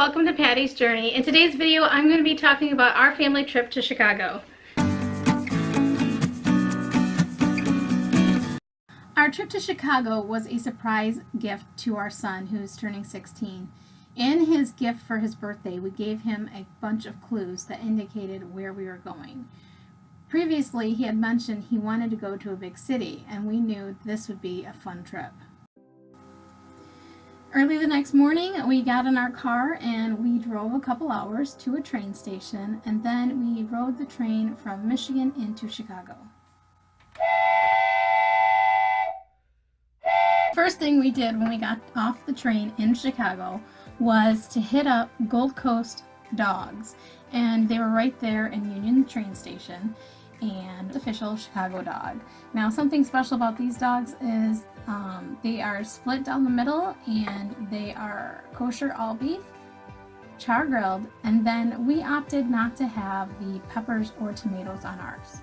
welcome to Patty's Journey. In today's video, I'm going to be talking about our family trip to Chicago. Our trip to Chicago was a surprise gift to our son who's turning 16. In his gift for his birthday, we gave him a bunch of clues that indicated where we were going. Previously, he had mentioned he wanted to go to a big city, and we knew this would be a fun trip. Early the next morning, we got in our car and we drove a couple hours to a train station, and then we rode the train from Michigan into Chicago. First thing we did when we got off the train in Chicago was to hit up Gold Coast Dogs, and they were right there in Union train station, and official Chicago dog. Now, something special about these dogs is they are split down the middle, and they are kosher all beef, char grilled, and then we opted not to have the peppers or tomatoes on ours.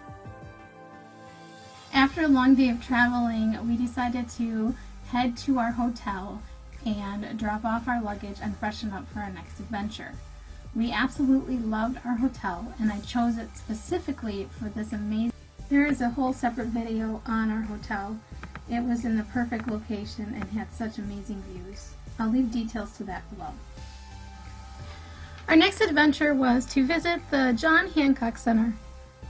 After a long day of traveling, we decided to head to our hotel and drop off our luggage and freshen up for our next adventure. We absolutely loved our hotel, and I chose it specifically for this amazing. There is a whole separate video on our hotel. It was in the perfect location and had such amazing views. I'll leave details to that below. Our next adventure was to visit the John Hancock Center.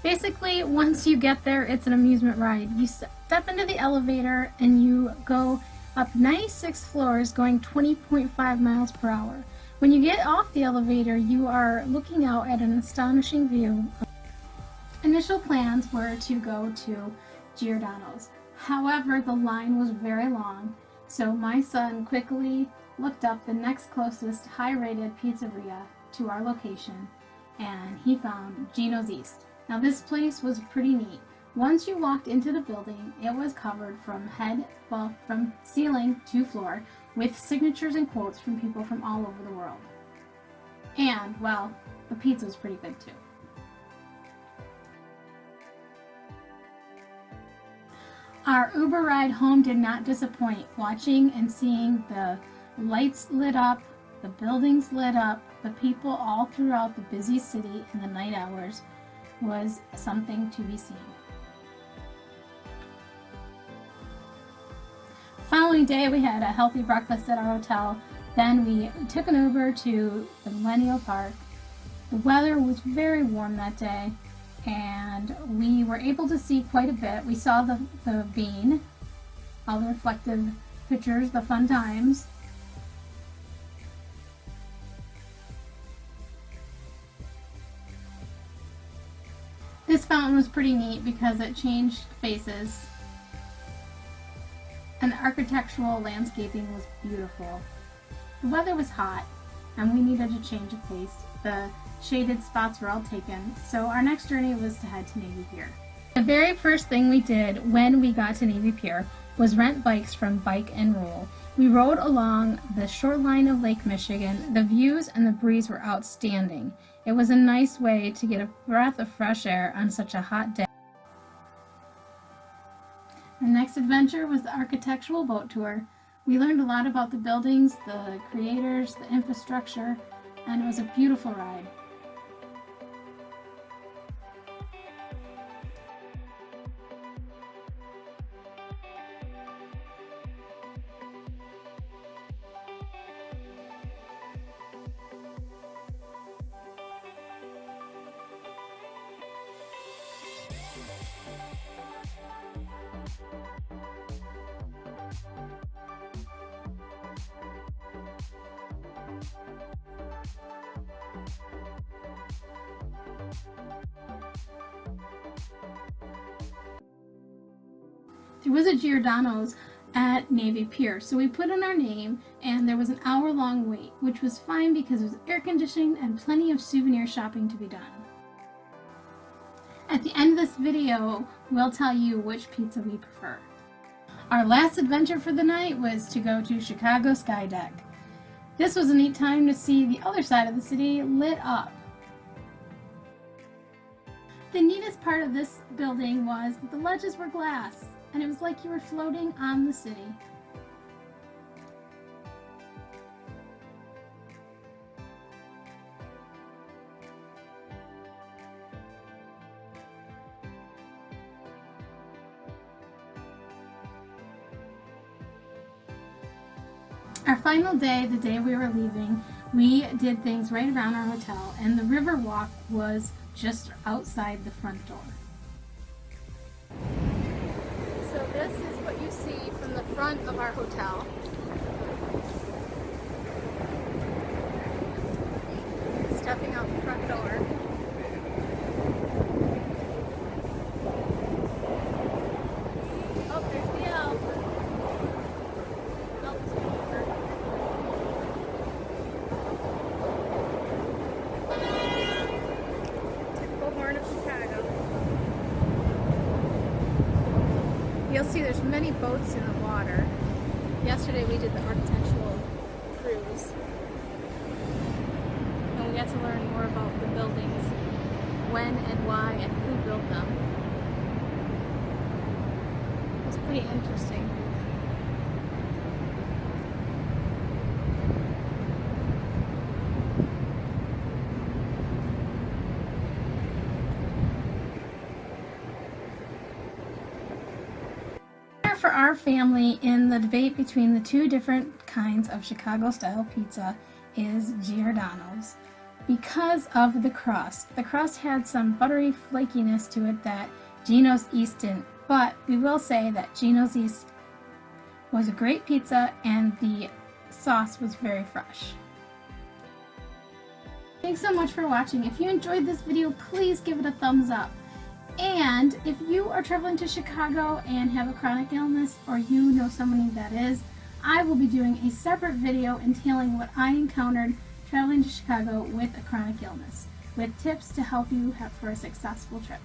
Basically, once you get there, it's an amusement ride. You step into the elevator and you go up 96 floors going 20.5 miles per hour. When you get off the elevator, you are looking out at an astonishing view. Initial plans were to go to Giordano's. However, the line was very long, so my son quickly looked up the next closest high-rated pizzeria to our location, and he found Ginos East. Now, this place was pretty neat. Once you walked into the building, it was covered from from ceiling to floor with signatures and quotes from people from all over the world. And, well, the pizza was pretty good too. Our Uber ride home did not disappoint. Watching and seeing the lights lit up, the buildings lit up, the people all throughout the busy city in the night hours was something to be seen. Following day, we had a healthy breakfast at our hotel. Then we took an Uber to the Millennial Park. The weather was very warm that day, and we were able to see quite a bit. We saw the bean, all the reflective pictures, the fun times. This fountain was pretty neat because it changed faces. And the architectural landscaping was beautiful. The weather was hot, and we needed to change of pace. The shaded spots were all taken, so our next journey was to head to Navy Pier. The very first thing we did when we got to Navy Pier was rent bikes from Bike and Roll. We rode along the shoreline of Lake Michigan. The views and the breeze were outstanding. It was a nice way to get a breath of fresh air on such a hot day. Our next adventure was the architectural boat tour. We learned a lot about the buildings, the creators, the infrastructure, and it was a beautiful ride. There was a Giordano's at Navy Pier, so we put in our name, and there was an hour-long wait, which was fine because it was air conditioning and plenty of souvenir shopping to be done. At the end of this video, we'll tell you which pizza we prefer. Our last adventure for the night was to go to Chicago Sky Deck. This was a neat time to see the other side of the city lit up. The neatest part of this building was that the ledges were glass, and it was like you were floating on the city. Our final day, the day we were leaving, we did things right around our hotel, and the river walk was just outside the front door. So this is what you see from the front of our hotel. Stepping out the front door. Oh, there's the elk. Elk's over. Typical horn of Chicago. You'll see there's many boats in the water. Yesterday we did the architectural cruise. And we got to learn more about the buildings, when and why and who built them. It was pretty interesting. For our family in the debate between the two different kinds of Chicago-style pizza is Giordano's because of the crust. The crust had some buttery flakiness to it that Ginos East didn't, but we will say that Ginos East was a great pizza and the sauce was very fresh. Thanks so much for watching. If you enjoyed this video, please give it a thumbs up. And if you are traveling to Chicago and have a chronic illness, or you know somebody that is, I will be doing a separate video entailing what I encountered traveling to Chicago with a chronic illness, with tips to help you for a successful trip.